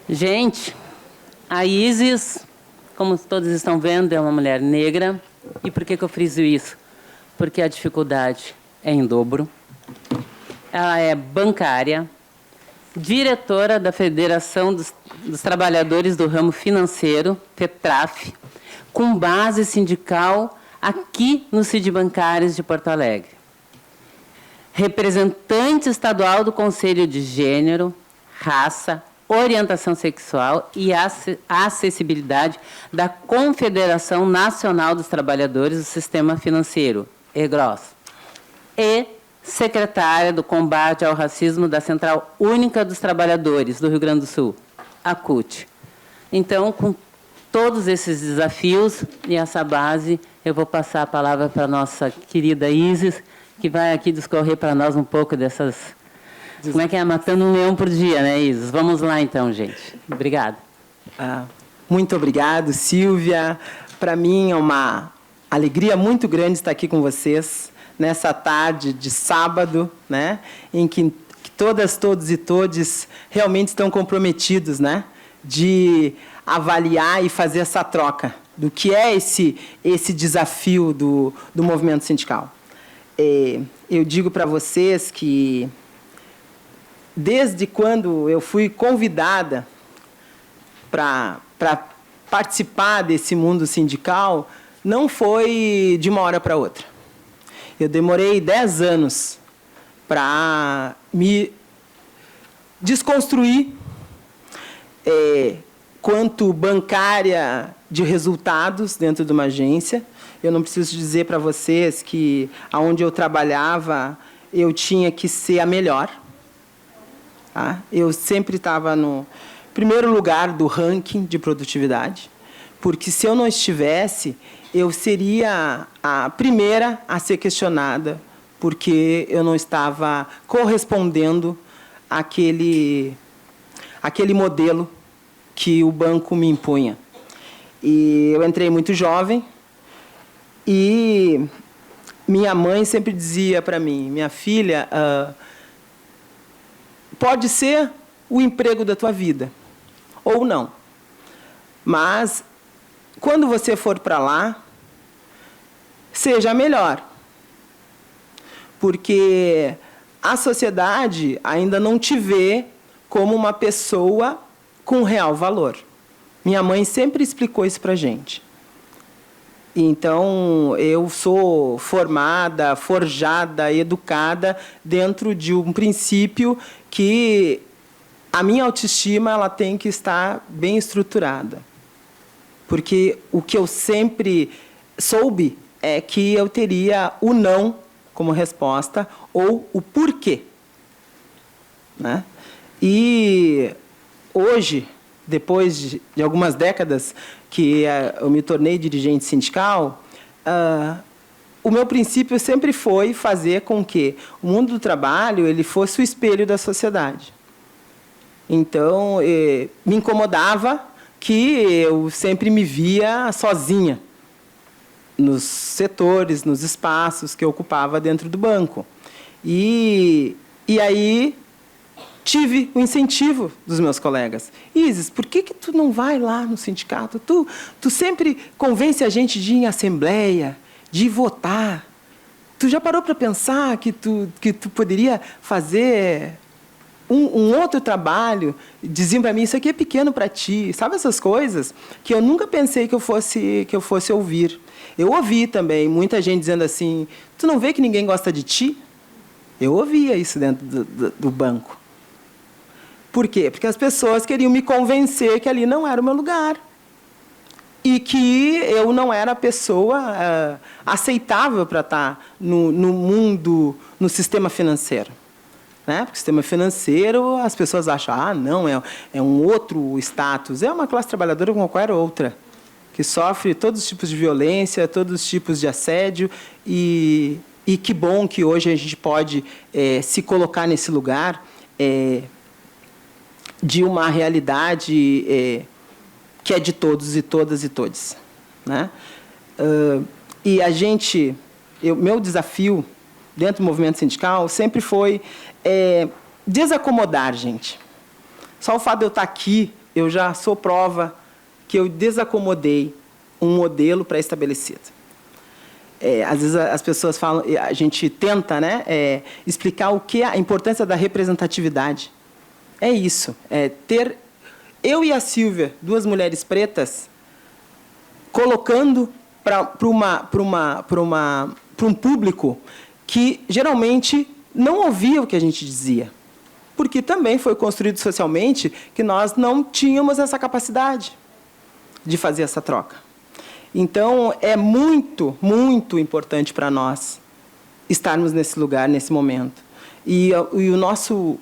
Gente, a Isis, como todos estão vendo, é uma mulher negra. E por que eu friso isso? Porque a dificuldade é em dobro. Ela é bancária, diretora da Federação dos Trabalhadores do Ramo Financeiro, FETRAF, com base sindical aqui no CID Bancários de Porto Alegre. Representante estadual do Conselho de Gênero, Raça, Orientação Sexual e Acessibilidade da Confederação Nacional dos Trabalhadores do Sistema Financeiro, EGROS, e secretária do Combate ao Racismo da Central Única dos Trabalhadores do Rio Grande do Sul, a CUT. Então, com todos esses desafios e essa base, eu vou passar a palavra para a nossa querida Isis, que vai aqui discorrer para nós um pouco dessas... Como é que é? Matando um leão por dia, né, Isis? Vamos lá, então, gente. Obrigada. Muito obrigado, Silvia. Para mim é uma alegria muito grande estar aqui com vocês nessa tarde de sábado, né, em que todas, todos e todes realmente estão comprometidos, né, de avaliar e fazer essa troca do que é esse desafio do movimento sindical. Eu digo para vocês que, desde quando eu fui convidada para participar desse mundo sindical, não foi de uma hora para outra. Eu demorei 10 anos para me desconstruir quanto bancária de resultados dentro de uma agência. Eu não preciso dizer para vocês que, onde eu trabalhava, eu tinha que ser a melhor. Tá? Eu sempre estava no primeiro lugar do ranking de produtividade, porque, se eu não estivesse, eu seria a primeira a ser questionada, porque eu não estava correspondendo àquele modelo que o banco me impunha. E eu entrei muito jovem, e minha mãe sempre dizia para mim: minha filha, pode ser o emprego da tua vida, ou não. Mas, quando você for para lá, seja melhor. Porque a sociedade ainda não te vê como uma pessoa com real valor. Minha mãe sempre explicou isso para a gente. Então, eu sou formada, forjada, educada dentro de um princípio que a minha autoestima ela tem que estar bem estruturada. Porque o que eu sempre soube é que eu teria o não como resposta ou o porquê. Né? E hoje, depois de algumas décadas que eu me tornei dirigente sindical, o meu princípio sempre foi fazer com que o mundo do trabalho ele fosse o espelho da sociedade. Então, me incomodava que eu sempre me via sozinha nos setores, nos espaços que eu ocupava dentro do banco. E aí tive o incentivo dos meus colegas. Isis, por que tu não vai lá no sindicato? Tu sempre convence a gente de ir em assembleia, de votar. Tu já parou para pensar que tu poderia fazer um outro trabalho? Diziam para mim: isso aqui é pequeno para ti. Sabe essas coisas que eu nunca pensei que eu fosse ouvir. Eu ouvi também muita gente dizendo assim: tu não vê que ninguém gosta de ti? Eu ouvia isso dentro do banco. Por quê? Porque as pessoas queriam me convencer que ali não era o meu lugar. E que eu não era a pessoa aceitável para estar no mundo, no sistema financeiro. Né? Porque o sistema financeiro, as pessoas acham, não, é um outro status. É uma classe trabalhadora como qualquer outra, que sofre todos os tipos de violência, todos os tipos de assédio. E que bom que hoje a gente pode se colocar nesse lugar de uma realidade que é de todos e todas e todes. Né? E a gente... meu desafio dentro do movimento sindical sempre foi desacomodar, gente. Só o fato de eu estar aqui eu já sou prova que eu desacomodei um modelo pré-estabelecido. Às vezes as pessoas falam, a gente tenta, né, explicar o que é a importância da representatividade. É isso, ter eu e a Sílvia, duas mulheres pretas, colocando para um público que geralmente não ouvia o que a gente dizia, porque também foi construído socialmente que nós não tínhamos essa capacidade de fazer essa troca. Então, é muito, muito importante para nós estarmos nesse lugar, nesse momento. E o nosso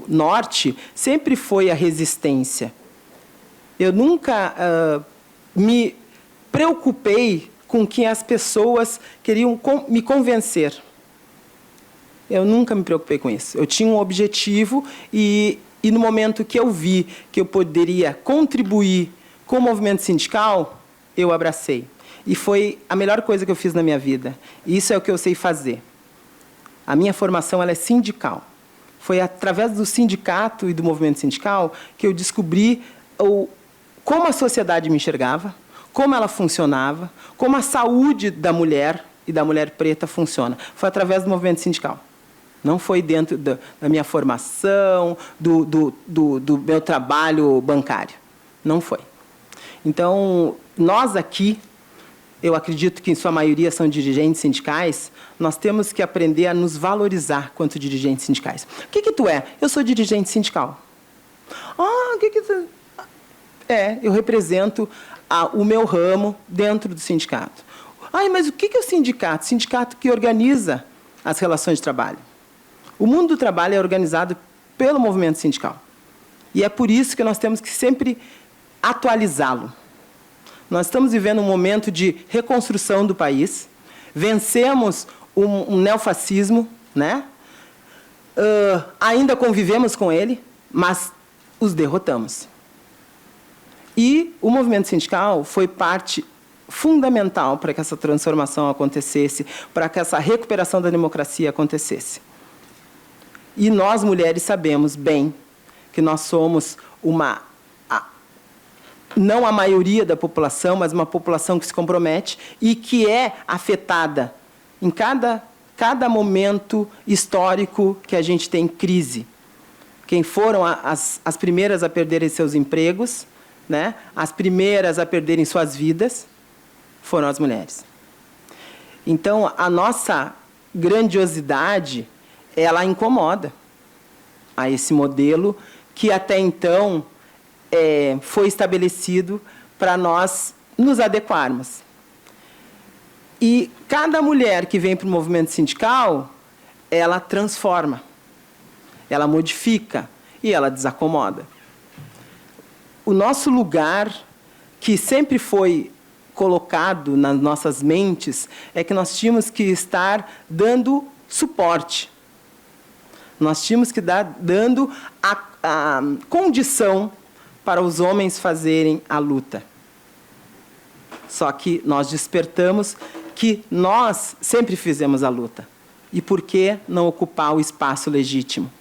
norte sempre foi a resistência. Eu nunca me preocupei com que as pessoas queriam me convencer. Eu nunca me preocupei com isso. Eu tinha um objetivo e no momento que eu vi que eu poderia contribuir com o movimento sindical, eu abracei. E foi a melhor coisa que eu fiz na minha vida. E isso é o que eu sei fazer. A minha formação ela é sindical. Foi através do sindicato e do movimento sindical que eu descobri como a sociedade me enxergava, como ela funcionava, como a saúde da mulher e da mulher preta funciona. Foi através do movimento sindical. Não foi dentro da minha formação, do meu trabalho bancário. Não foi. Então, nós aqui, eu acredito que em sua maioria são dirigentes sindicais, nós temos que aprender a nos valorizar quanto dirigentes sindicais. O que tu é? Eu sou dirigente sindical. Ah, o que tu... eu represento o meu ramo dentro do sindicato. Ah, mas o que é o sindicato? Sindicato que organiza as relações de trabalho. O mundo do trabalho é organizado pelo movimento sindical. E é por isso que nós temos que sempre atualizá-lo. Nós estamos vivendo um momento de reconstrução do país, vencemos um neofascismo, né? Ainda convivemos com ele, mas os derrotamos. E o movimento sindical foi parte fundamental para que essa transformação acontecesse, para que essa recuperação da democracia acontecesse. E nós, mulheres, sabemos bem que nós somos não a maioria da população, mas uma população que se compromete e que é afetada em cada momento histórico que a gente tem crise. Quem foram as primeiras a perderem seus empregos, né? As primeiras a perderem suas vidas, foram as mulheres. Então, a nossa grandiosidade, ela incomoda a esse modelo que até então foi estabelecido para nós nos adequarmos. E cada mulher que vem para o movimento sindical, ela transforma, ela modifica e ela desacomoda. O nosso lugar, que sempre foi colocado nas nossas mentes, é que nós tínhamos que estar dando suporte. Nós tínhamos que dando a condição para os homens fazerem a luta. Só que nós despertamos que nós sempre fizemos a luta. E por que não ocupar o espaço legítimo?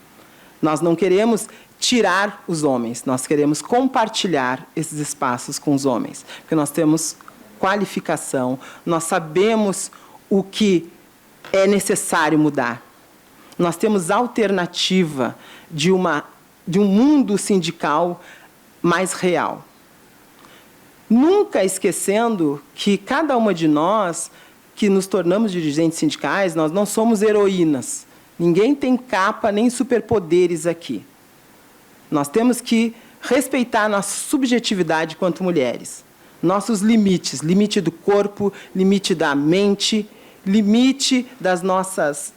Nós não queremos tirar os homens, nós queremos compartilhar esses espaços com os homens. Porque nós temos qualificação, nós sabemos o que é necessário mudar. Nós temos alternativa de um mundo sindical mais real. Nunca esquecendo que cada uma de nós que nos tornamos dirigentes sindicais, nós não somos heroínas. Ninguém tem capa nem superpoderes aqui. Nós temos que respeitar nossa subjetividade quanto mulheres. Nossos limites, limite do corpo, limite da mente, limite das nossas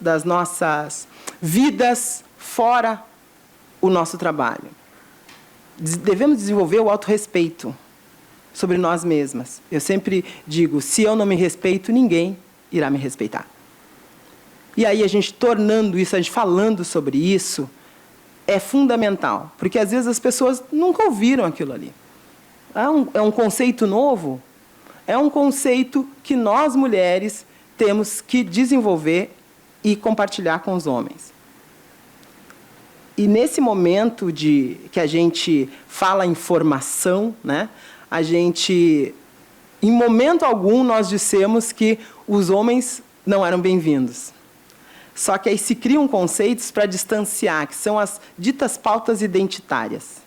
vidas fora o nosso trabalho. Devemos desenvolver o autorrespeito sobre nós mesmas. Eu sempre digo, se eu não me respeito, ninguém irá me respeitar. E aí a gente tornando isso, a gente falando sobre isso, é fundamental, porque às vezes as pessoas nunca ouviram aquilo ali. É um conceito novo, é um conceito que nós, mulheres, temos que desenvolver e compartilhar com os homens. E nesse momento que a gente fala em formação, né, a gente, em momento algum, nós dissemos que os homens não eram bem-vindos. Só que aí se criam conceitos para distanciar, que são as ditas pautas identitárias,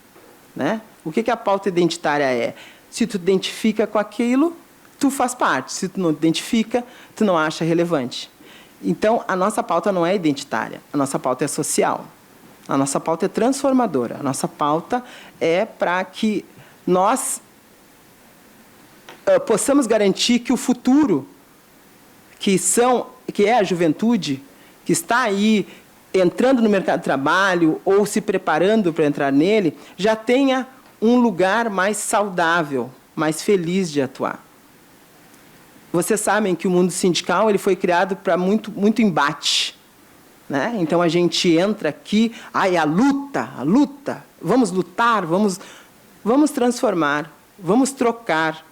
né? O que a pauta identitária é? Se tu identifica com aquilo, tu faz parte. Se tu não identifica, tu não acha relevante. Então, a nossa pauta não é identitária, a nossa pauta é social. A nossa pauta é transformadora. A nossa pauta é para que nós possamos garantir que o futuro, que é a juventude, que está aí entrando no mercado de trabalho ou se preparando para entrar nele, já tenha um lugar mais saudável, mais feliz de atuar. Vocês sabem que o mundo sindical ele foi criado para muito embate, né? Então, a gente entra aqui, a luta, vamos lutar, vamos transformar, vamos trocar,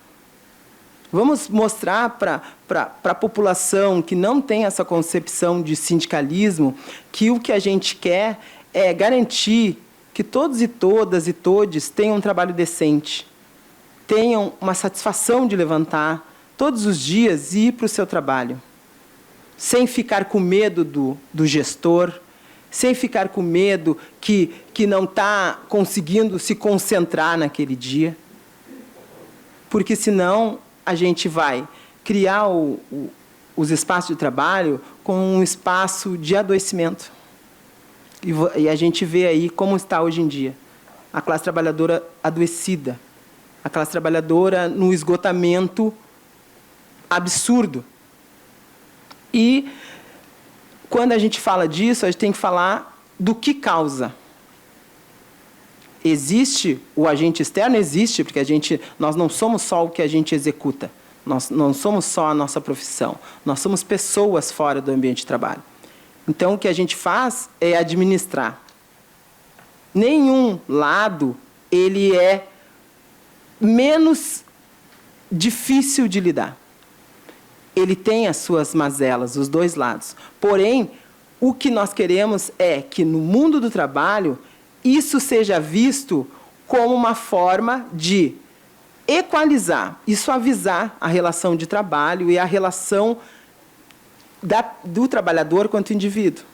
vamos mostrar para a população que não tem essa concepção de sindicalismo que o que a gente quer é garantir que todos e todas e todes tenham um trabalho decente, tenham uma satisfação de levantar todos os dias e ir para o seu trabalho, sem ficar com medo do gestor, sem ficar com medo que não está conseguindo se concentrar naquele dia, porque, senão, a gente vai criar os espaços de trabalho como um espaço de adoecimento. E a gente vê aí como está hoje em dia. A classe trabalhadora adoecida, a classe trabalhadora no esgotamento absurdo. E, quando a gente fala disso, a gente tem que falar do que causa. Existe o agente externo? Existe, porque nós não somos só o que a gente executa. Nós não somos só a nossa profissão. Nós somos pessoas fora do ambiente de trabalho. Então, o que a gente faz é administrar. Nenhum lado ele é menos difícil de lidar. Ele tem as suas mazelas, os dois lados. Porém, o que nós queremos é que, no mundo do trabalho, isso seja visto como uma forma de equalizar e suavizar a relação de trabalho e a relação do trabalhador quanto indivíduo.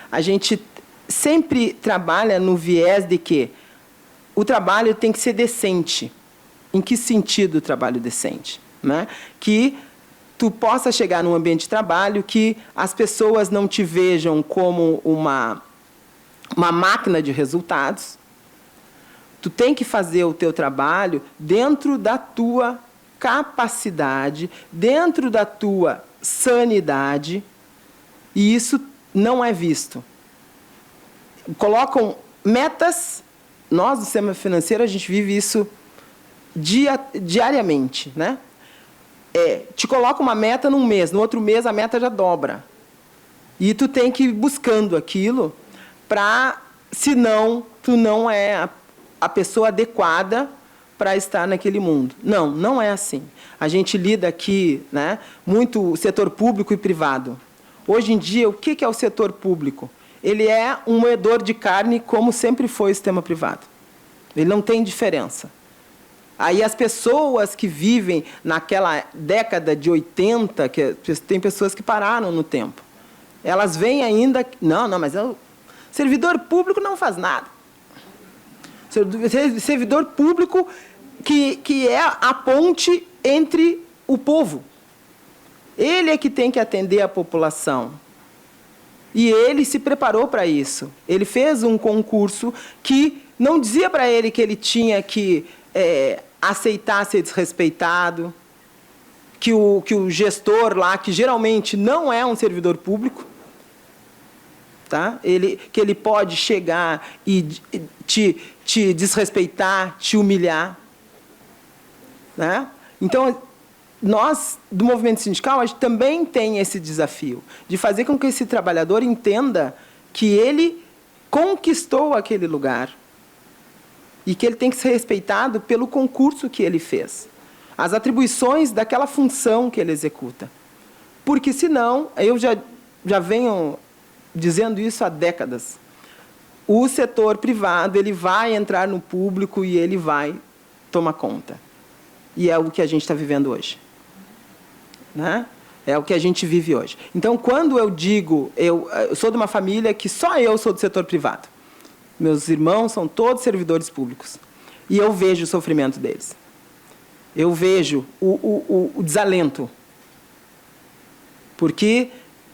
A gente sempre trabalha no viés de que o trabalho tem que ser decente. Em que sentido o trabalho decente? Né? Que tu possa chegar num ambiente de trabalho que as pessoas não te vejam como uma máquina de resultados. Tu tem que fazer o teu trabalho dentro da tua capacidade, dentro da tua sanidade, e isso não é visto. Colocam metas, nós do sistema financeiro, a gente vive isso diariamente, né? Te coloca uma meta num mês, no outro mês a meta já dobra. E tu tem que ir buscando aquilo, senão tu não é a pessoa adequada para estar naquele mundo. Não, não é assim. A gente lida aqui, né, muito setor público e privado. Hoje em dia, o que é o setor público? Ele é um moedor de carne, como sempre foi o sistema privado. Ele não tem diferença. Aí as pessoas que vivem naquela década de 80, tem pessoas que pararam no tempo, elas veem ainda... Não, mas o servidor público não faz nada. Servidor público que é a ponte entre o povo. Ele é que tem que atender a população. E ele se preparou para isso. Ele fez um concurso que não dizia para ele que ele tinha que aceitar ser desrespeitado, que o gestor lá, que geralmente não é um servidor público, tá? Que ele pode chegar e te desrespeitar, te humilhar, né? Então, nós, do movimento sindical, a gente também tem esse desafio de fazer com que esse trabalhador entenda que ele conquistou aquele lugar e que ele tem que ser respeitado pelo concurso que ele fez, as atribuições daquela função que ele executa. Porque, senão, eu já venho dizendo isso há décadas, o setor privado ele vai entrar no público e ele vai tomar conta. E é o que a gente está vivendo hoje. Né? É o que a gente vive hoje. Então, quando eu digo, eu sou de uma família que só eu sou do setor privado. Meus irmãos são todos servidores públicos. E eu vejo o sofrimento deles. Eu vejo o desalento. Porque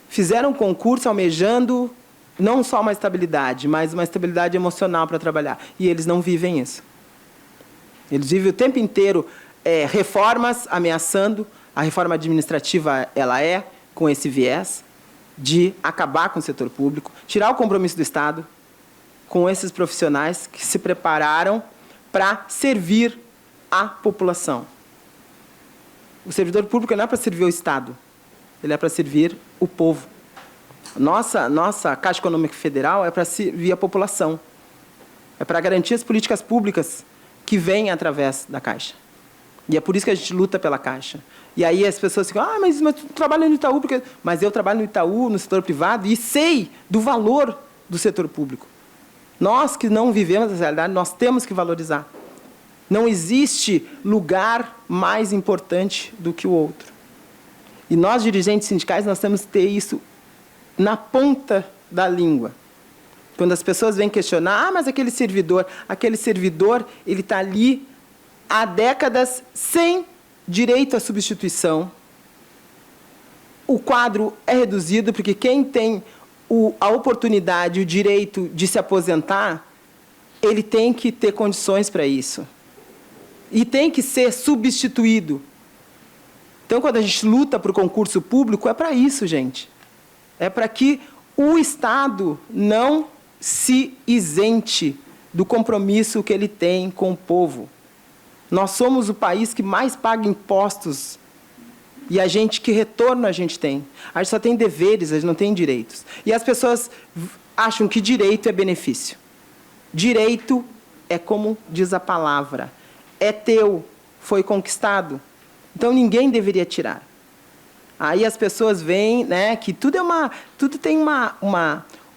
fizeram um concurso almejando não só uma estabilidade, mas uma estabilidade emocional para trabalhar. E eles não vivem isso. Eles vivem o tempo inteiro reformas ameaçando. A reforma administrativa ela é com esse viés de acabar com o setor público, tirar o compromisso do Estado com esses profissionais que se prepararam para servir a população. O servidor público não é para servir o Estado, ele é para servir o povo. Nossa Caixa Econômica Federal é para servir a população. É para garantir as políticas públicas que vêm através da Caixa. E é por isso que a gente luta pela Caixa. E aí as pessoas ficam, mas tu trabalha no Itaú, mas eu trabalho no Itaú, no setor privado, e sei do valor do setor público. Nós que não vivemos essa realidade, nós temos que valorizar. Não existe lugar mais importante do que o outro. E nós, dirigentes sindicais, nós temos que ter isso na ponta da língua. Quando as pessoas vêm questionar, mas aquele servidor, ele está ali há décadas sem direito à substituição. O quadro é reduzido, porque quem tem a oportunidade, o direito de se aposentar, ele tem que ter condições para isso. E tem que ser substituído. Então, quando a gente luta para o concurso público, é para isso, gente. É para que o Estado não se isente do compromisso que ele tem com o povo. Nós somos o país que mais paga impostos. E que retorno a gente tem? A gente só tem deveres, a gente não tem direitos. E as pessoas acham que direito é benefício. Direito é como diz a palavra. É teu, foi conquistado. Então, ninguém deveria tirar. Aí as pessoas veem, né, que tudo tem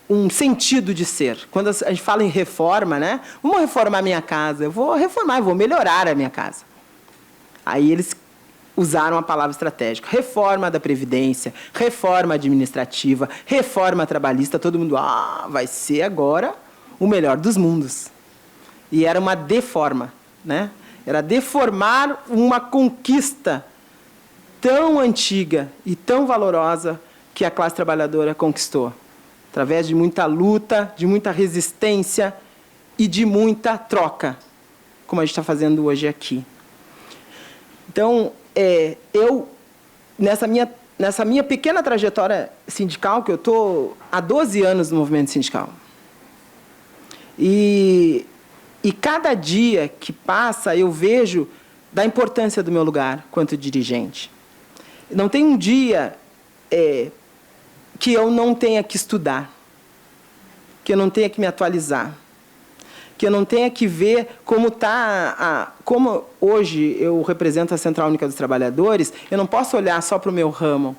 um sentido de ser. Quando a gente fala em reforma, né, vamos reformar a minha casa. Eu vou reformar, eu vou melhorar a minha casa. Aí eles usaram a palavra estratégica. Reforma da Previdência, reforma administrativa, reforma trabalhista. Todo mundo, vai ser agora o melhor dos mundos. E era uma deforma, né? Era deformar uma conquista tão antiga e tão valorosa que a classe trabalhadora conquistou, através de muita luta, de muita resistência e de muita troca, como a gente está fazendo hoje aqui. Então, eu, nessa minha pequena trajetória sindical, que eu estou há 12 anos no movimento sindical, e cada dia que passa, eu vejo da importância do meu lugar quanto dirigente. Não tem um dia que eu não tenha que estudar, que eu não tenha que me atualizar, que eu não tenha que ver como como hoje eu represento a Central Única dos Trabalhadores, eu não posso olhar só para o meu ramo.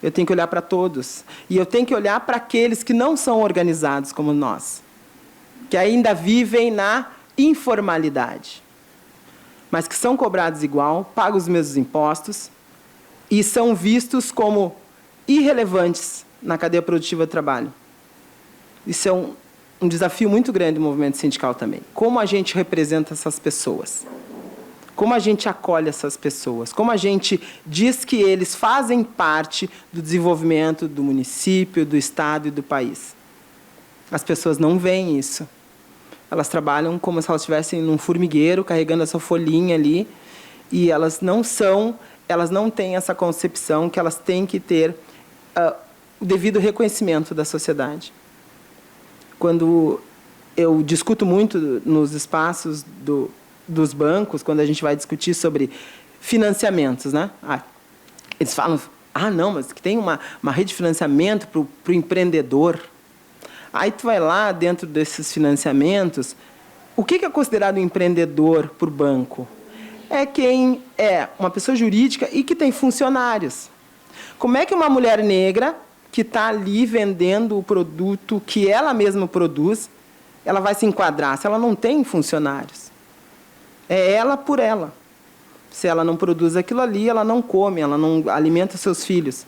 Eu tenho que olhar para todos. E eu tenho que olhar para aqueles que não são organizados como nós, que ainda vivem na informalidade, mas que são cobrados igual, pagam os mesmos impostos e são vistos como irrelevantes na cadeia produtiva do trabalho. Isso é um desafio muito grande do movimento sindical também. Como a gente representa essas pessoas? Como a gente acolhe essas pessoas? Como a gente diz que eles fazem parte do desenvolvimento do município, do Estado e do país? As pessoas não veem isso. Elas trabalham como se elas estivessem num formigueiro, carregando essa folhinha ali, e elas não têm essa concepção que elas têm que ter o devido reconhecimento da sociedade. Quando eu discuto muito nos espaços dos bancos, quando a gente vai discutir sobre financiamentos, né? Eles falam, não, mas que tem uma rede de financiamento para o empreendedor. Aí tu vai lá dentro desses financiamentos, o que é considerado um empreendedor por banco? É quem é uma pessoa jurídica e que tem funcionários. Como é que uma mulher negra que está ali vendendo o produto que ela mesma produz, ela vai se enquadrar se ela não tem funcionários. É ela por ela. Se ela não produz aquilo ali, ela não come, ela não alimenta seus filhos.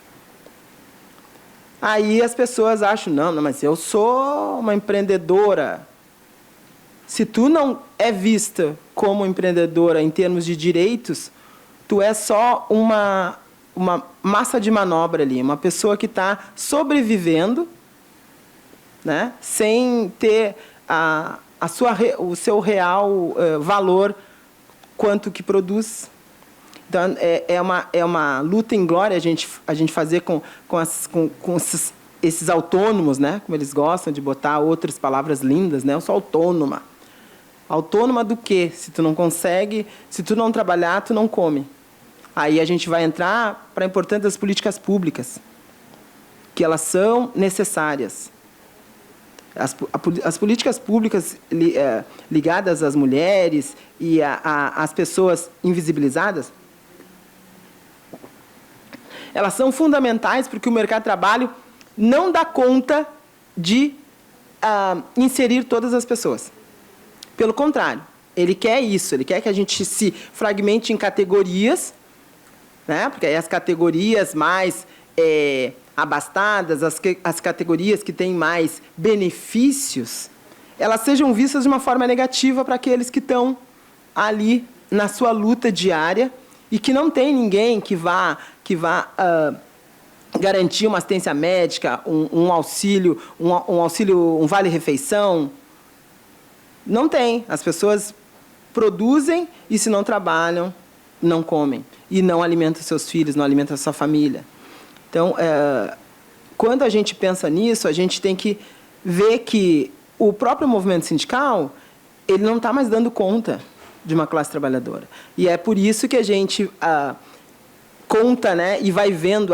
Aí as pessoas acham, não, mas eu sou uma empreendedora. Se tu não é vista como empreendedora em termos de direitos, tu é só uma massa de manobra ali, uma pessoa que está sobrevivendo, né, sem ter o seu real valor quanto que produz. Então, é uma luta em glória a gente fazer com esses autônomos, né, como eles gostam de botar outras palavras lindas, né, eu sou autônoma. Autônoma do quê? Se tu não consegue, se tu não trabalhar, tu não come. Aí a gente vai entrar para a importância das políticas públicas, que elas são necessárias. As políticas públicas ligadas às mulheres e às pessoas invisibilizadas, elas são fundamentais porque o mercado de trabalho não dá conta de inserir todas as pessoas. Pelo contrário, ele quer isso, ele quer que a gente se fragmente em categorias, né? Porque aí as categorias mais abastadas, as categorias que têm mais benefícios, elas sejam vistas de uma forma negativa para aqueles que estão ali na sua luta diária e que não tem ninguém que vá garantir uma assistência médica, um auxílio, um vale-refeição. Não tem. As pessoas produzem e, se não trabalham, não comem. E não alimentam seus filhos, não alimentam a sua família. Então, quando a gente pensa nisso, a gente tem que ver que o próprio movimento sindical ele não está mais dando conta de uma classe trabalhadora. E é por isso que a gente conta, né, e vai vendo,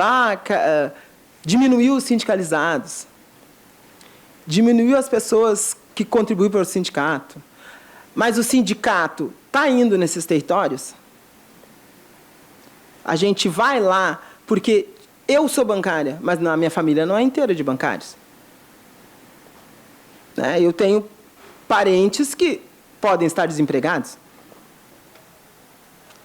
diminuiu os sindicalizados, diminuiu as pessoas que contribuem para o sindicato. Mas o sindicato está indo nesses territórios? A gente vai lá porque eu sou bancária, mas a minha família não é inteira de bancários. Né? Eu tenho parentes que podem estar desempregados.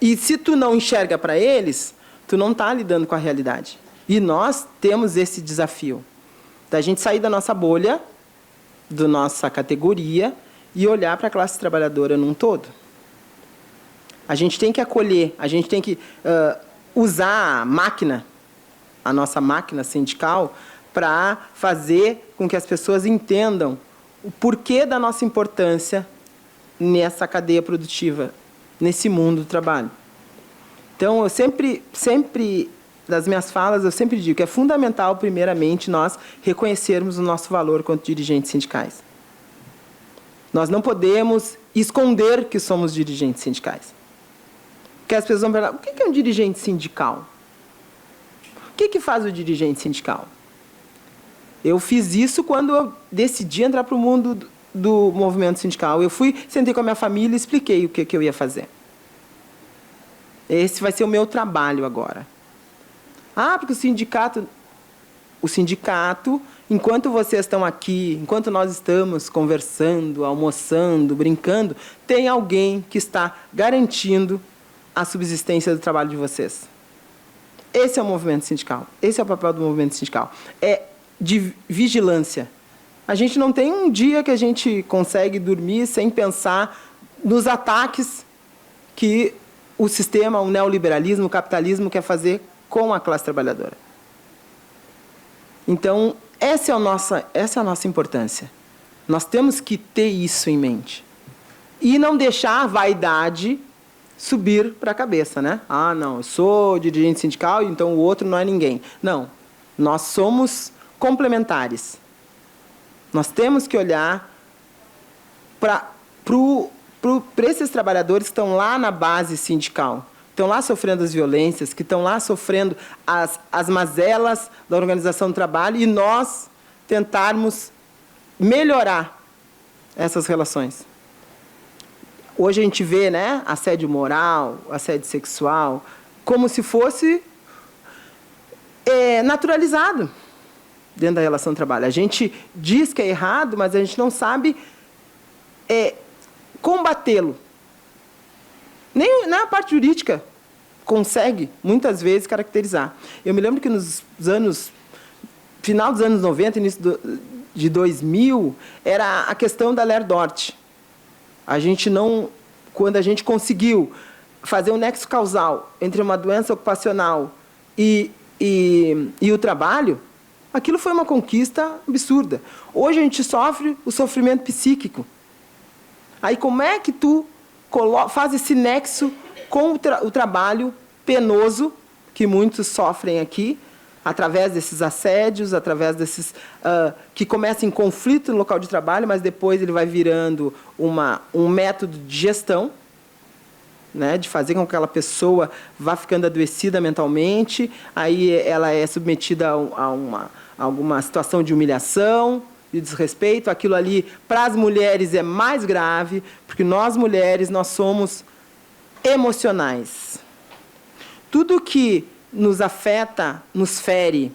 E se tu não enxerga para eles, tu não está lidando com a realidade. E nós temos esse desafio da gente sair da nossa bolha, da nossa categoria, e olhar para a classe trabalhadora num todo. A gente tem que acolher, a gente tem que usar a máquina, a nossa máquina sindical, para fazer com que as pessoas entendam o porquê da nossa importância nessa cadeia produtiva, nesse mundo do trabalho. Então, eu sempre, das minhas falas, eu sempre digo que é fundamental, primeiramente, nós reconhecermos o nosso valor quanto dirigentes sindicais. Nós não podemos esconder que somos dirigentes sindicais. Porque as pessoas vão perguntar, o que é um dirigente sindical? O que faz o dirigente sindical? Eu fiz isso quando eu decidi entrar para o mundo do movimento sindical. Eu sentei com a minha família e expliquei o que eu ia fazer. Esse vai ser o meu trabalho agora. Porque o sindicato, enquanto vocês estão aqui, enquanto nós estamos conversando, almoçando, brincando, tem alguém que está garantindo a subsistência do trabalho de vocês. Esse é o movimento sindical. Esse é o papel do movimento sindical. É de vigilância. A gente não tem um dia que a gente consegue dormir sem pensar nos ataques que o sistema, o neoliberalismo, o capitalismo quer fazer com a classe trabalhadora. Então, essa é a nossa importância. Nós temos que ter isso em mente. E não deixar a vaidade subir para a cabeça, né? Não, eu sou dirigente sindical, então o outro não é ninguém. Não, nós somos complementares. Nós temos que olhar para esses trabalhadores que estão lá na base sindical, estão lá sofrendo as violências, que estão lá sofrendo as mazelas da organização do trabalho, e nós tentarmos melhorar essas relações. Hoje a gente vê, né, assédio moral, assédio sexual, como se fosse naturalizado. dentro da relação de trabalho. A gente diz que é errado, mas a gente não sabe combatê-lo. Nem na parte jurídica consegue, muitas vezes, caracterizar. Eu me lembro que final dos anos 90, início de 2000, era a questão da Ler Dort. Quando a gente conseguiu fazer um nexo causal entre uma doença ocupacional e o trabalho, aquilo foi uma conquista absurda. Hoje a gente sofre o sofrimento psíquico. Aí como é que tu faz esse nexo com o trabalho penoso que muitos sofrem aqui, através desses assédios, através desses que começa em conflito no local de trabalho, mas depois ele vai virando um método de gestão, né, de fazer com que aquela pessoa vá ficando adoecida mentalmente, aí ela é submetida a alguma situação de humilhação, de desrespeito. Aquilo ali, para as mulheres, é mais grave, porque nós, mulheres, nós somos emocionais. Tudo que nos afeta, nos fere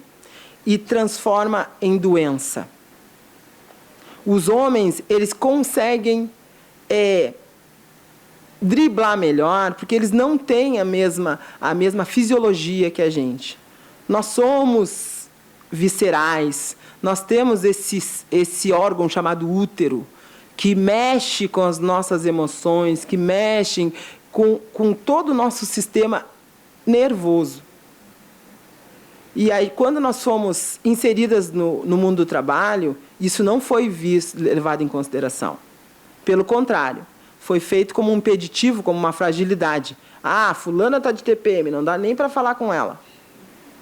e transforma em doença. Os homens, eles conseguem driblar melhor, porque eles não têm a mesma fisiologia que a gente. Nós somos viscerais, nós temos esse órgão chamado útero, que mexe com as nossas emoções, que mexe com todo o nosso sistema nervoso. E aí, quando nós fomos inseridas no mundo do trabalho, isso não foi levado em consideração. Pelo contrário, foi feito como um impeditivo, como uma fragilidade. Ah, fulana está de TPM, não dá nem para falar com ela.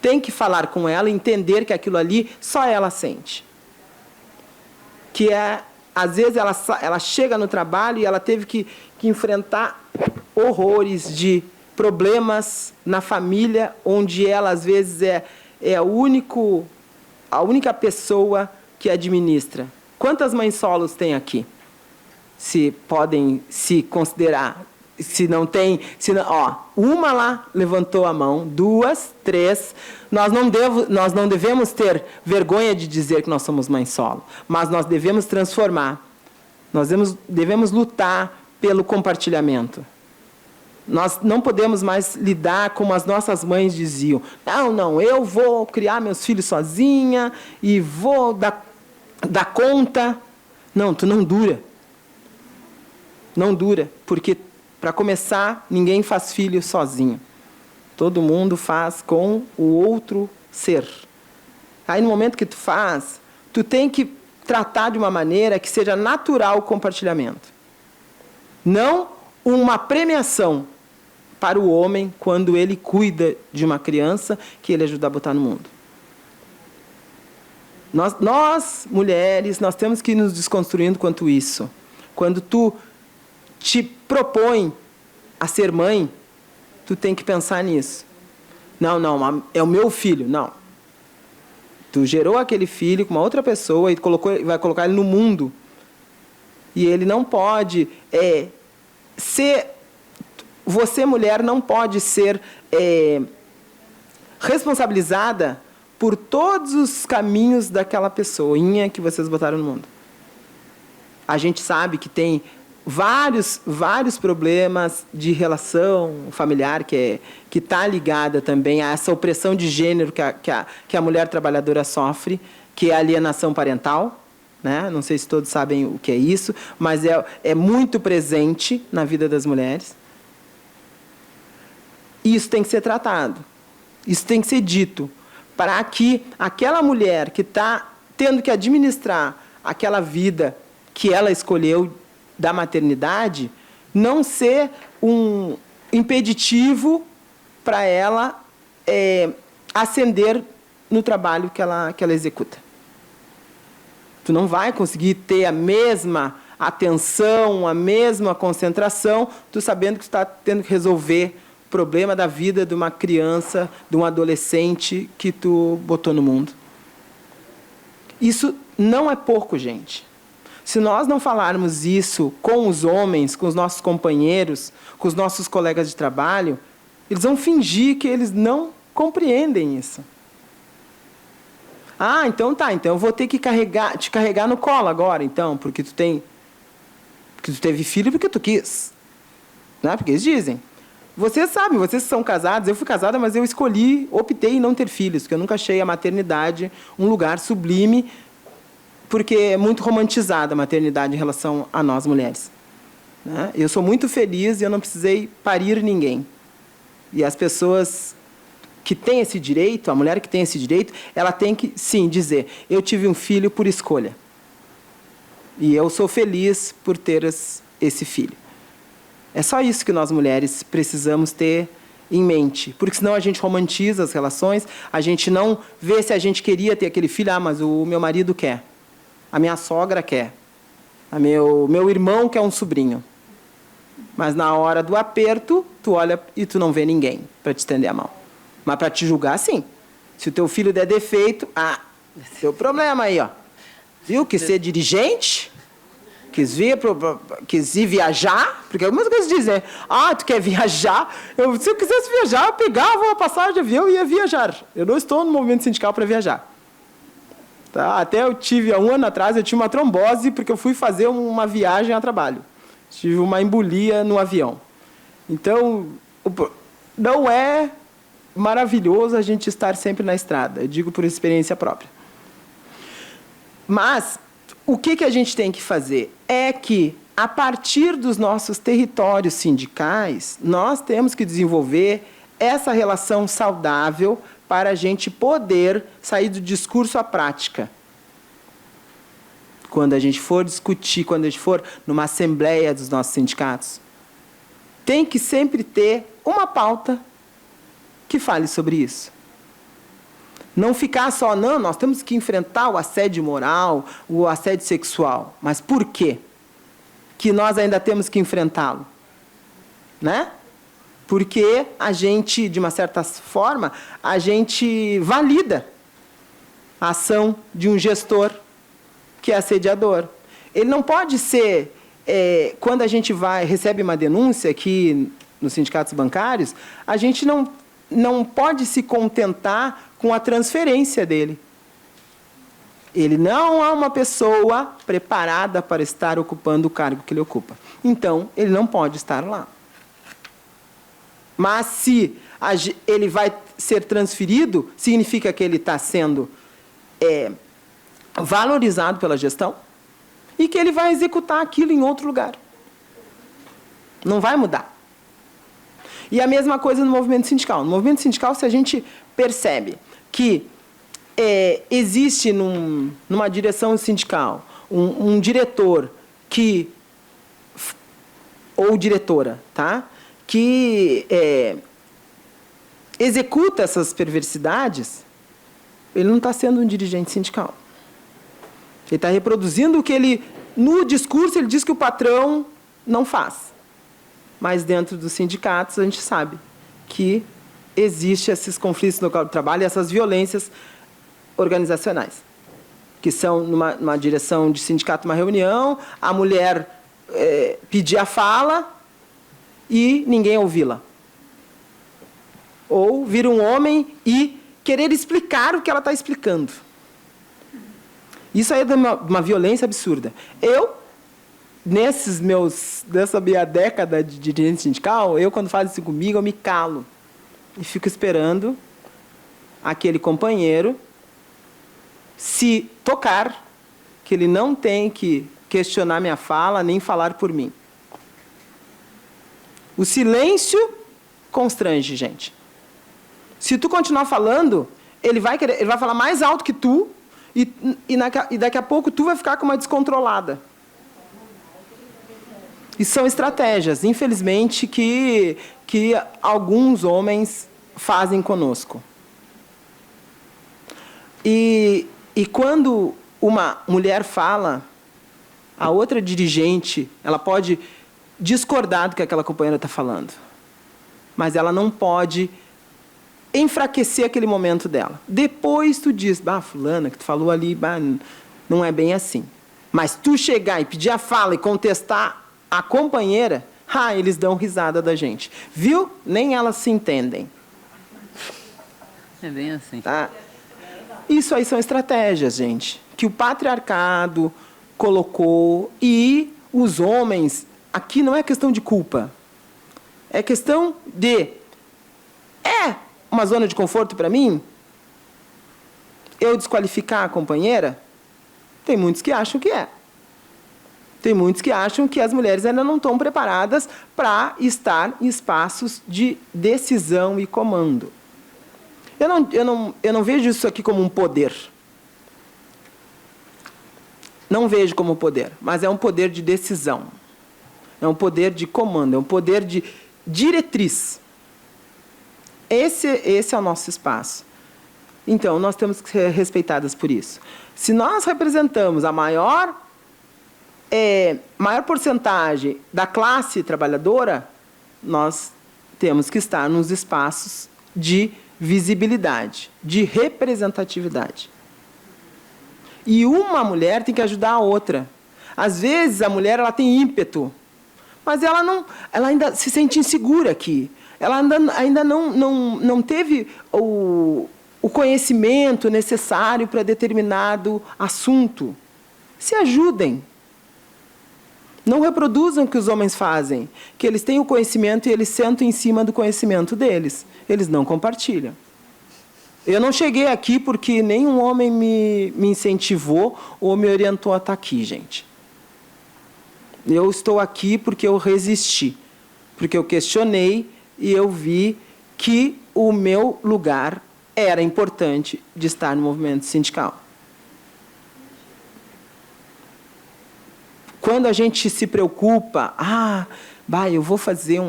Tem que falar com ela e entender que aquilo ali só ela sente. Que às vezes, ela chega no trabalho e ela teve que enfrentar horrores de problemas na família, onde ela, às vezes, é a única pessoa que administra. Quantas mães solos tem aqui? Se podem se considerar. Se não tem... uma lá levantou a mão, 2, 3. Nós não devemos ter vergonha de dizer que nós somos mãe solo, mas nós devemos transformar. Nós devemos lutar pelo compartilhamento. Nós não podemos mais lidar como as nossas mães diziam. Não, eu vou criar meus filhos sozinha e vou dar conta. Não, tu não dura. Não dura, porque, para começar, ninguém faz filho sozinho. Todo mundo faz com o outro ser. Aí, no momento que tu faz, tu tem que tratar de uma maneira que seja natural o compartilhamento. Não uma premiação para o homem quando ele cuida de uma criança que ele ajuda a botar no mundo. Nós, mulheres, nós temos que ir nos desconstruindo quanto isso. Quando tu te propõe a ser mãe, tu tem que pensar nisso. Não, é o meu filho. Não. Tu gerou aquele filho com uma outra pessoa e vai colocar ele no mundo. E ele não pode ser... Você, mulher, não pode ser responsabilizada por todos os caminhos daquela pessoinha que vocês botaram no mundo. A gente sabe que tem vários problemas de relação familiar que está ligada também a essa opressão de gênero que a mulher trabalhadora sofre, que é a alienação parental, né? Não sei se todos sabem o que é isso, mas é muito presente na vida das mulheres. Isso tem que ser tratado, isso tem que ser dito, para que aquela mulher que está tendo que administrar aquela vida que ela escolheu da maternidade, não ser um impeditivo para ela ascender no trabalho que ela executa. Tu não vai conseguir ter a mesma atenção, a mesma concentração, tu sabendo que tu está tendo que resolver o problema da vida de uma criança, de um adolescente que tu botou no mundo. Isso não é pouco, gente. Se nós não falarmos isso com os homens, com os nossos companheiros, com os nossos colegas de trabalho, eles vão fingir que eles não compreendem isso. Ah, então tá, então eu vou ter que te carregar no colo agora, então, porque tu teve filho porque tu quis. Né? Porque eles dizem. Vocês sabem, vocês são casados, eu fui casada, mas eu optei em não ter filhos, porque eu nunca achei a maternidade um lugar sublime, porque é muito romantizada a maternidade em relação a nós, mulheres. Né? Eu sou muito feliz e eu não precisei parir ninguém. E as pessoas que têm esse direito, a mulher que tem esse direito, ela tem que, sim, dizer, eu tive um filho por escolha. E eu sou feliz por ter esse filho. É só isso que nós, mulheres, precisamos ter em mente. Porque senão a gente romantiza as relações, a gente não vê se a gente queria ter aquele filho, mas o meu marido quer, a minha sogra quer, meu irmão quer um sobrinho. Mas na hora do aperto, tu olha e tu não vê ninguém para te estender a mão. Mas para te julgar, sim. Se o teu filho der defeito, teu problema aí, ó. Viu? Quis ser dirigente, quis ir viajar, porque algumas coisas dizem, tu quer viajar? Se eu quisesse viajar, eu pegava uma passagem de avião e ia viajar. Eu não estou no movimento sindical para viajar. Tá? Até há um ano atrás, eu tinha uma trombose porque eu fui fazer uma viagem a trabalho. Tive uma embolia no avião. Então, não é maravilhoso a gente estar sempre na estrada. Eu digo por experiência própria. Mas, o que a gente tem que fazer? É que, a partir dos nossos territórios sindicais, nós temos que desenvolver essa relação saudável para a gente poder sair do discurso à prática. Quando a gente for discutir, quando a gente for numa assembleia dos nossos sindicatos, tem que sempre ter uma pauta que fale sobre isso. Não ficar só, não, nós temos que enfrentar o assédio moral, o assédio sexual. Mas por quê que nós ainda temos que enfrentá-lo? Né? Porque a gente, de uma certa forma, a gente valida a ação de um gestor que é assediador. Ele não pode ser, quando a gente recebe uma denúncia aqui nos sindicatos bancários, a gente não pode se contentar com a transferência dele. Ele não é uma pessoa preparada para estar ocupando o cargo que ele ocupa. Então, ele não pode estar lá. Mas, se ele vai ser transferido, significa que ele está sendo valorizado pela gestão e que ele vai executar aquilo em outro lugar. Não vai mudar. E a mesma coisa no movimento sindical. No movimento sindical, se a gente percebe que existe numa direção sindical um diretor ou diretora, tá? Que executa essas perversidades, ele não está sendo um dirigente sindical. Ele está reproduzindo o que no discurso, ele diz que o patrão não faz. Mas, dentro dos sindicatos, a gente sabe que existem esses conflitos no local de trabalho e essas violências organizacionais, que são, numa direção de sindicato, uma reunião, a mulher pedir a fala e ninguém ouvi-la. Ou vir um homem e querer explicar o que ela está explicando. Isso aí é uma violência absurda. Nessa minha década de dirigente sindical, quando faz isso comigo, eu me calo. E fico esperando aquele companheiro se tocar, que ele não tem que questionar minha fala, nem falar por mim. O silêncio constrange, gente. Se tu continuar falando, ele vai falar mais alto que tu, e daqui a pouco tu vai ficar com uma descontrolada. E são estratégias, infelizmente, que alguns homens fazem conosco. E quando uma mulher fala, a outra dirigente, ela pode discordar do que aquela companheira está falando. Mas ela não pode enfraquecer aquele momento dela. Depois tu diz, fulana, que tu falou ali, não é bem assim. Mas tu chegar e pedir a fala e contestar a companheira, eles dão risada da gente. Viu? Nem elas se entendem. É bem assim. Tá? Isso aí são estratégias, gente, que o patriarcado colocou, e os homens, aqui não é questão de culpa, é questão de, é uma zona de conforto para mim eu desqualificar a companheira? Tem muitos que acham que é. Tem muitos que acham que as mulheres ainda não estão preparadas para estar em espaços de decisão e comando. Eu não vejo isso aqui como um poder. Não vejo como poder, mas é um poder de decisão. É um poder de comando, é um poder de diretriz. Esse é o nosso espaço. Então, nós temos que ser respeitadas por isso. Se nós representamos a maior porcentagem da classe trabalhadora, nós temos que estar nos espaços de visibilidade, de representatividade. E uma mulher tem que ajudar a outra. Às vezes, a mulher ela tem ímpeto, mas ela ainda se sente insegura aqui. Ela ainda não teve o conhecimento necessário para determinado assunto. Se ajudem. Não reproduzam o que os homens fazem, que eles têm o conhecimento e eles sentam em cima do conhecimento deles. Eles não compartilham. Eu não cheguei aqui porque nenhum homem me incentivou ou me orientou a estar aqui, gente. Eu estou aqui porque eu resisti, porque eu questionei e eu vi que o meu lugar era importante de estar no movimento sindical. Quando a gente se preocupa, eu vou fazer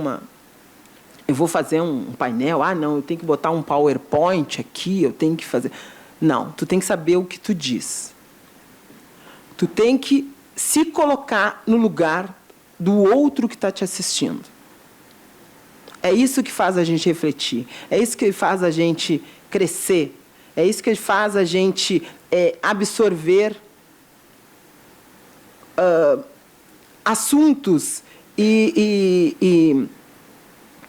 um painel, não, eu tenho que botar um PowerPoint aqui, eu tenho que fazer... Não, tu tem que saber o que tu diz. Tu tem que se colocar no lugar do outro que está te assistindo. É isso que faz a gente refletir, é isso que faz a gente crescer, é isso que faz a gente absorver assuntos e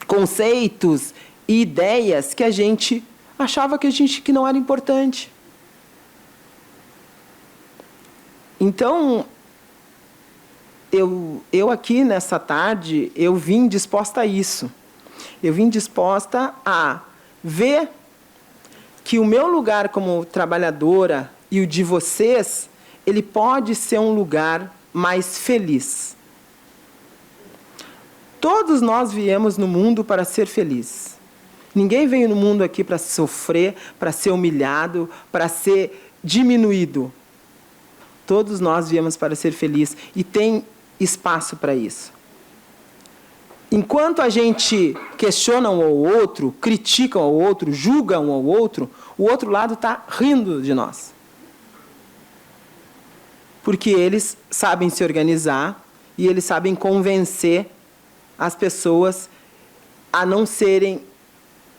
conceitos e ideias que a gente achava que não era importante. Então, eu aqui nessa tarde, eu vim disposta a isso. Eu vim disposta a ver que o meu lugar como trabalhadora e o de vocês, ele pode ser um lugar mais feliz. Todos nós viemos no mundo para ser felizes. Ninguém veio no mundo aqui para sofrer, para ser humilhado, para ser diminuído. Todos nós viemos para ser felizes e tem espaço para isso. Enquanto a gente questiona um ao outro, critica um ao outro, julga um ao outro, o outro lado está rindo de nós. Porque eles sabem se organizar e eles sabem convencer as pessoas a não serem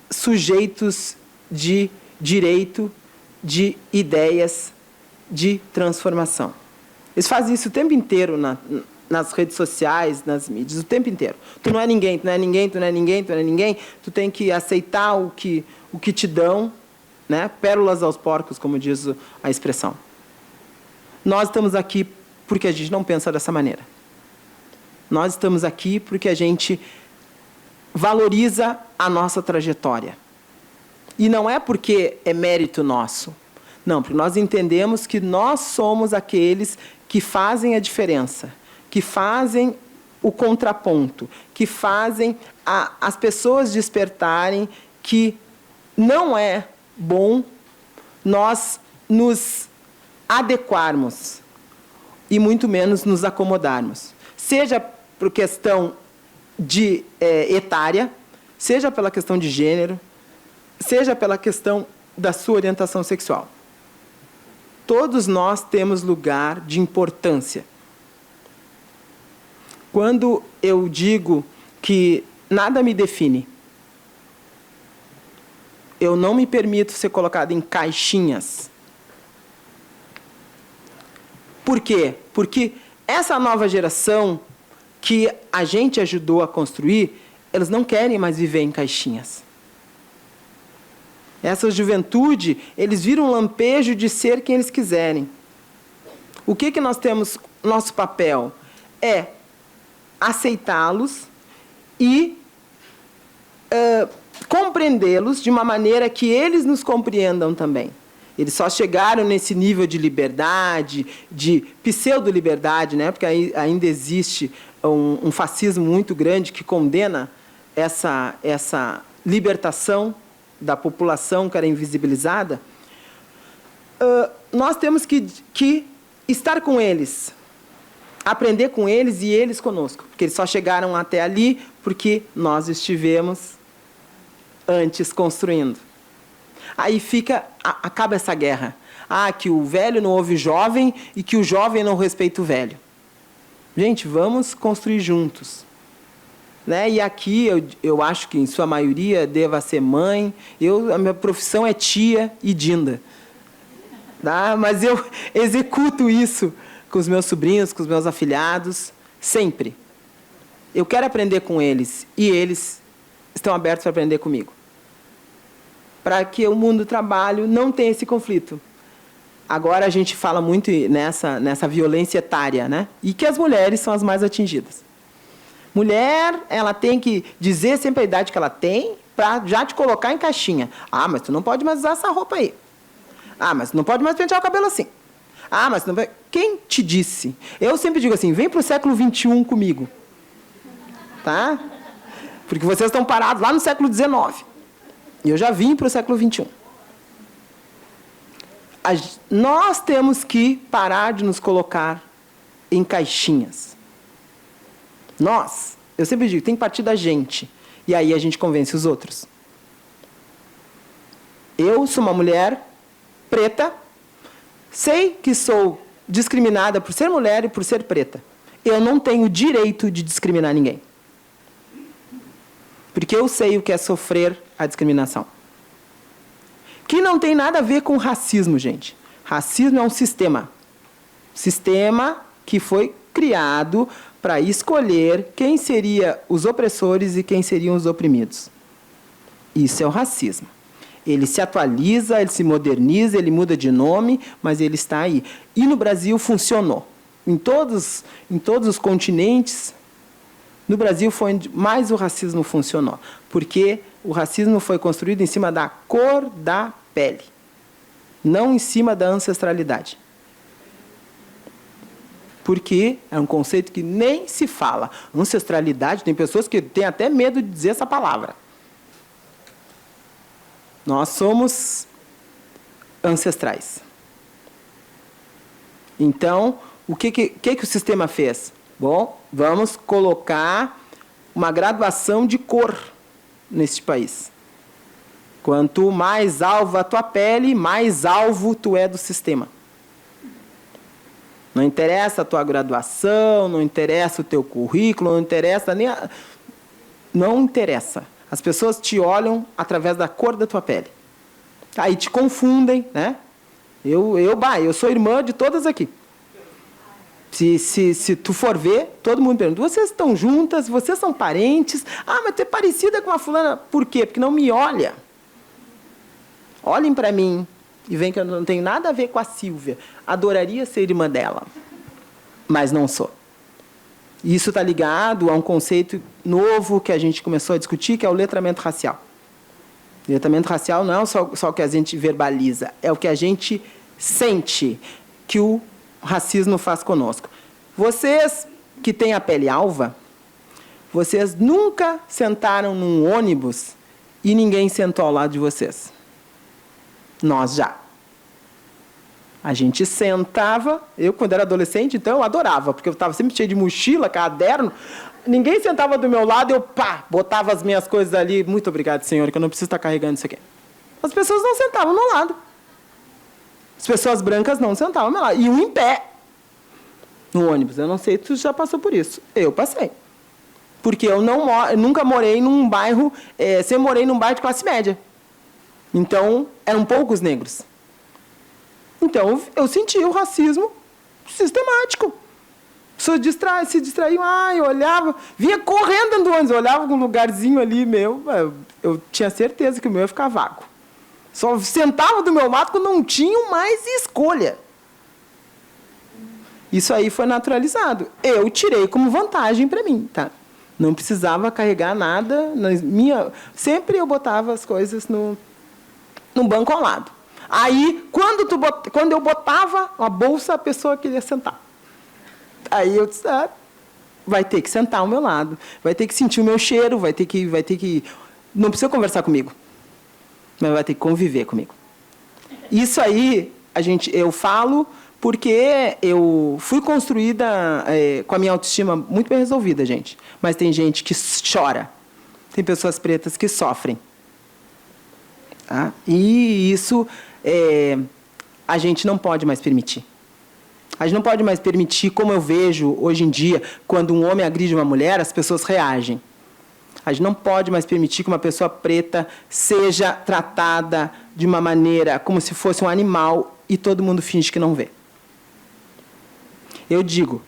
sujeitos de direito, de ideias, de transformação. Eles fazem isso o tempo inteiro nas redes sociais, nas mídias, o tempo inteiro. Tu não é ninguém, tu não é ninguém, tu não é ninguém, tu não é ninguém, tu tem que aceitar o que te dão, né? Pérolas aos porcos, como diz a expressão. Nós estamos aqui porque a gente não pensa dessa maneira. Nós estamos aqui porque a gente valoriza a nossa trajetória. E não é porque é mérito nosso. Não, porque nós entendemos que nós somos aqueles que fazem a diferença, que fazem o contraponto, que fazem as pessoas despertarem que não é bom nós nos adequarmos e muito menos nos acomodarmos. Seja por questão de etária, seja pela questão de gênero, seja pela questão da sua orientação sexual. Todos nós temos lugar de importância. Quando eu digo que nada me define, eu não me permito ser colocado em caixinhas. Por quê? Porque essa nova geração que a gente ajudou a construir, eles não querem mais viver em caixinhas. Essa juventude, eles viram um lampejo de ser quem eles quiserem. O que nós temos? Nosso papel é aceitá-los e compreendê-los de uma maneira que eles nos compreendam também. Eles só chegaram nesse nível de liberdade, de pseudo-liberdade, né? Porque ainda existe um fascismo muito grande que condena essa libertação da população que era invisibilizada. Nós temos que estar com eles, aprender com eles e eles conosco, porque eles só chegaram até ali porque nós estivemos antes construindo. Aí acaba essa guerra. Que o velho não ouve o jovem e que o jovem não respeita o velho. Gente, vamos construir juntos. Né? E aqui, eu acho que, em sua maioria, deva ser mãe. A minha profissão é tia e dinda. Tá? Mas eu executo isso com os meus sobrinhos, com os meus afilhados, sempre. Eu quero aprender com eles e eles estão abertos para aprender comigo. Para que o mundo do trabalho não tenha esse conflito. Agora a gente fala muito nessa violência etária, né? E que as mulheres são as mais atingidas. Mulher, ela tem que dizer sempre a idade que ela tem para já te colocar em caixinha. Mas tu não pode mais usar essa roupa aí. Mas tu não pode mais pentear o cabelo assim. Mas tu não pode... Quem te disse? Eu sempre digo assim, vem para o século XXI comigo. Tá? Porque vocês estão parados lá no século XIX. E eu já vim para o século XXI. Nós temos que parar de nos colocar em caixinhas. Eu sempre digo, tem que partir da gente. E aí a gente convence os outros. Eu sou uma mulher preta, sei que sou discriminada por ser mulher e por ser preta. Eu não tenho direito de discriminar ninguém. Porque eu sei o que é sofrer a discriminação. Que não tem nada a ver com racismo, gente. Racismo é um sistema. Sistema que foi criado para escolher quem seriam os opressores e quem seriam os oprimidos. Isso é o racismo. Ele se atualiza, ele se moderniza, ele muda de nome, mas ele está aí. E no Brasil funcionou. Em todos os continentes, no Brasil foi onde mais o racismo funcionou. Porque o racismo foi construído em cima da cor da pele, não em cima da ancestralidade. Porque é um conceito que nem se fala. Ancestralidade, tem pessoas que têm até medo de dizer essa palavra. Nós somos ancestrais. Então, o que o sistema fez? Bom, vamos colocar uma graduação de cor neste país. Quanto mais alva a tua pele, mais alvo tu é do sistema. Não interessa a tua graduação, não interessa o teu currículo, não interessa nem não interessa. As pessoas te olham através da cor da tua pele. Aí te confundem, né? Eu sou irmã de todas aqui. Se tu for ver, todo mundo pergunta, vocês estão juntas, vocês são parentes? Mas tu é parecida com a fulana. Por quê? Porque não me olha. Olhem para mim e veem que eu não tenho nada a ver com a Sílvia. Adoraria ser irmã dela, mas não sou. Isso está ligado a um conceito novo que a gente começou a discutir, que é o letramento racial. O letramento racial não é só o que a gente verbaliza, é o que a gente sente que o racismo faz conosco. Vocês que têm a pele alva, vocês nunca sentaram num ônibus e ninguém sentou ao lado de vocês. Nós já. A gente sentava, eu quando era adolescente, então eu adorava, porque eu estava sempre cheio de mochila, caderno, ninguém sentava do meu lado, eu botava as minhas coisas ali, muito obrigado, senhor, que eu não preciso estar carregando isso aqui. As pessoas não sentavam ao meu lado. As pessoas brancas não sentavam ao meu lado. Iam em pé no ônibus. Eu não sei se tu já passou por isso. Eu passei. Porque eu nunca morei num bairro, sempre morei num bairro de classe média. Então, eram poucos negros. Então, eu senti o racismo sistemático. Se distraíam, eu olhava, vinha correndo dentro do ônibus, eu olhava com um lugarzinho ali meu, eu tinha certeza que o meu ia ficar vago. Só sentavam do meu lado quando não tinham mais escolha. Isso aí foi naturalizado. Eu tirei como vantagem para mim, tá? Não precisava carregar nada. Sempre eu botava as coisas no banco ao lado. Aí, quando eu botava a bolsa, a pessoa queria sentar. Aí eu disse, vai ter que sentar ao meu lado, vai ter que sentir o meu cheiro, vai ter que... Não precisa conversar comigo, mas vai ter que conviver comigo. Isso aí, eu falo porque eu fui construída com a minha autoestima muito bem resolvida, gente. Mas tem gente que chora. Tem pessoas pretas que sofrem. Tá? E isso a gente não pode mais permitir. A gente não pode mais permitir, como eu vejo hoje em dia, quando um homem agride uma mulher, as pessoas reagem. A gente não pode mais permitir que uma pessoa preta seja tratada de uma maneira como se fosse um animal e todo mundo finge que não vê. Eu digo,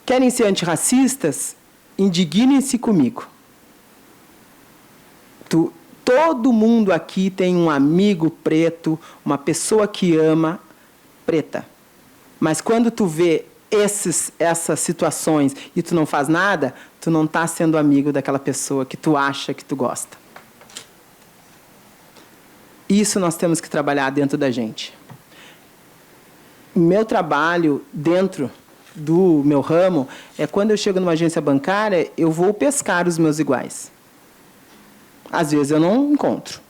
querem ser antirracistas? Indignem-se comigo. Todo mundo aqui tem um amigo preto, uma pessoa que ama preta. Mas quando tu vê essas situações e tu não faz nada, tu não está sendo amigo daquela pessoa que tu acha que tu gosta. Isso nós temos que trabalhar dentro da gente. Meu trabalho dentro do meu ramo é quando eu chego numa agência bancária, eu vou pescar os meus iguais. Às vezes eu não encontro.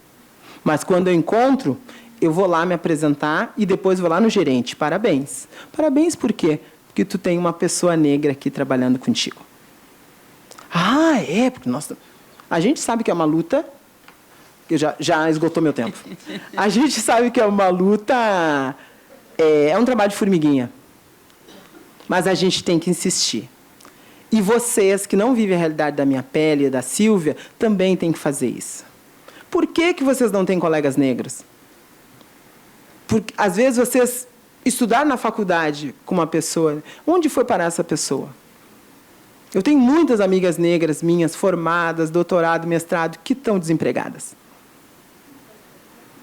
Mas quando eu encontro, eu vou lá me apresentar e depois vou lá no gerente. Parabéns. Parabéns por quê? Porque tu tem uma pessoa negra aqui trabalhando contigo. Porque a gente sabe que é uma luta. Já esgotou meu tempo. A gente sabe que é uma luta, é um trabalho de formiguinha. Mas a gente tem que insistir. E vocês, que não vivem a realidade da minha pele e da Sílvia, também têm que fazer isso. Por que vocês não têm colegas negros? Porque, às vezes, vocês estudaram na faculdade com uma pessoa. Onde foi parar essa pessoa? Eu tenho muitas amigas negras minhas, formadas, doutorado, mestrado, que estão desempregadas.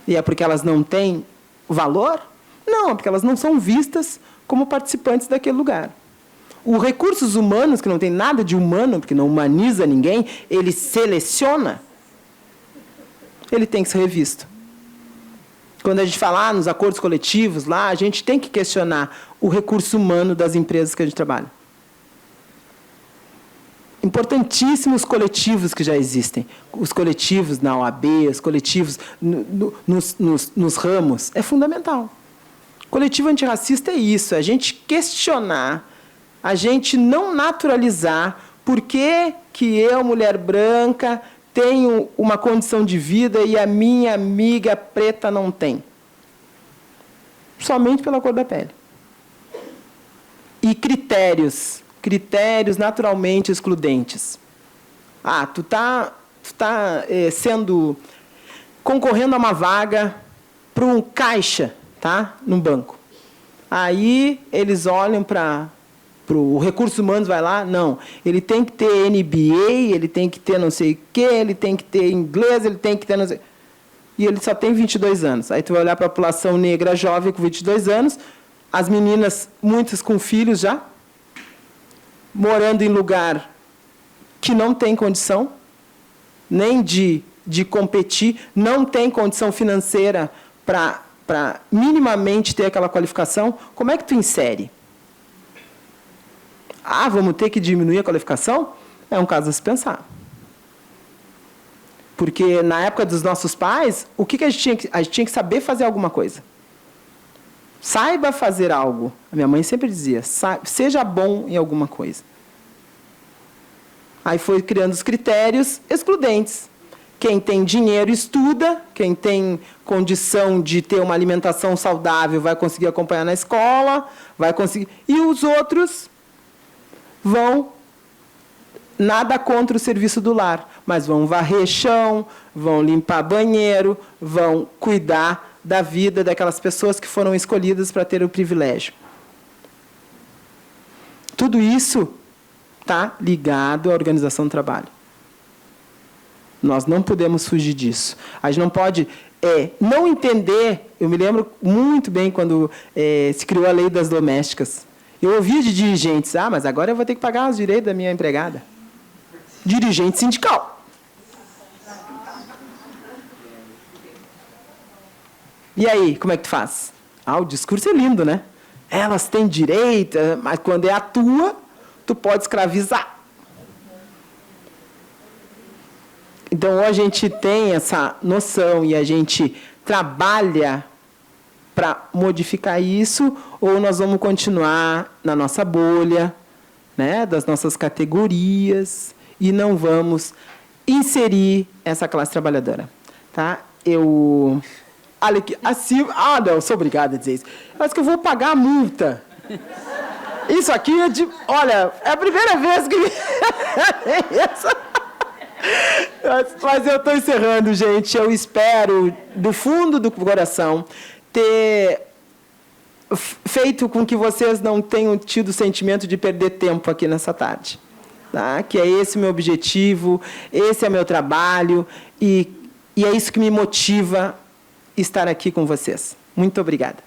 E é porque elas não têm valor? Não, é porque elas não são vistas como participantes daquele lugar. Os recursos humanos, que não tem nada de humano, porque não humaniza ninguém, ele seleciona, ele tem que ser revisto. Quando a gente fala nos acordos coletivos, lá, a gente tem que questionar o recurso humano das empresas que a gente trabalha. Importantíssimos coletivos que já existem. Os coletivos na OAB, os coletivos nos ramos, é fundamental. Coletivo antirracista é isso, a gente questionar, a gente não naturalizar por que eu, mulher branca, tenho uma condição de vida e a minha amiga preta não tem. Somente pela cor da pele. E critérios naturalmente excludentes. Tu tá concorrendo a uma vaga para um caixa, tá? Num banco. Aí eles olham para o recursos humanos, vai lá, não. Ele tem que ter MBA, ele tem que ter não sei o quê, ele tem que ter inglês, ele tem que ter não sei... E ele só tem 22 anos. Aí tu vai olhar para a população negra jovem com 22 anos, as meninas, muitas com filhos já, morando em lugar que não tem condição, nem de competir, não tem condição financeira para minimamente ter aquela qualificação. Como é que tu insere? Vamos ter que diminuir a qualificação? É um caso a se pensar. Porque, na época dos nossos pais, o que a gente tinha? A gente tinha que saber fazer alguma coisa. Saiba fazer algo. A minha mãe sempre dizia, seja bom em alguma coisa. Aí foi criando os critérios excludentes. Quem tem dinheiro estuda, quem tem condição de ter uma alimentação saudável vai conseguir acompanhar na escola, vai conseguir. E os outros vão, nada contra o serviço do lar, mas vão varrer chão, vão limpar banheiro, vão cuidar da vida daquelas pessoas que foram escolhidas para ter o privilégio. Tudo isso está ligado à organização do trabalho. Nós não podemos fugir disso. A gente não pode não entender. Eu me lembro muito bem quando se criou a lei das domésticas. Eu ouvia de dirigentes, mas agora eu vou ter que pagar os direitos da minha empregada. Dirigente sindical. E aí, como é que tu faz? O discurso é lindo, né? Elas têm direito, mas quando é a tua, tu pode escravizar. Então, ou a gente tem essa noção e a gente trabalha para modificar isso, ou nós vamos continuar na nossa bolha, né, das nossas categorias, e não vamos inserir essa classe trabalhadora. Tá? Olha aqui, assim... não, sou obrigada a dizer isso. Eu acho que eu vou pagar a multa. Isso aqui é de... Olha, é a primeira vez que... Mas eu estou encerrando, gente. Eu espero, do fundo do coração, ter feito com que vocês não tenham tido o sentimento de perder tempo aqui nessa tarde. Tá? Que é esse o meu objetivo, esse é o meu trabalho, e é isso que me motiva estar aqui com vocês. Muito obrigada.